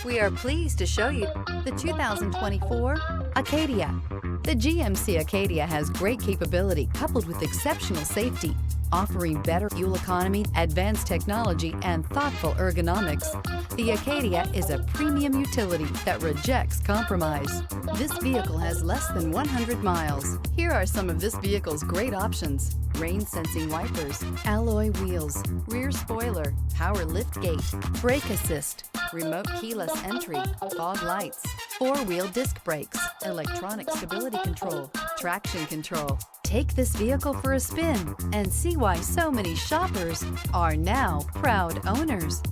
We are pleased to show you the 2024 Acadia. The GMC Acadia has great capability coupled with exceptional safety, offering better fuel economy, advanced technology, and thoughtful ergonomics. The Acadia is a premium utility that rejects compromise. This vehicle has less than 100 miles. Here are some of this vehicle's great options: rain-sensing wipers, alloy wheels, rear spoiler, power liftgate, brake assist, remote keyless entry, fog lights, four-wheel disc brakes, electronic stability control, traction control. Take this vehicle for a spin and see why so many shoppers are now proud owners.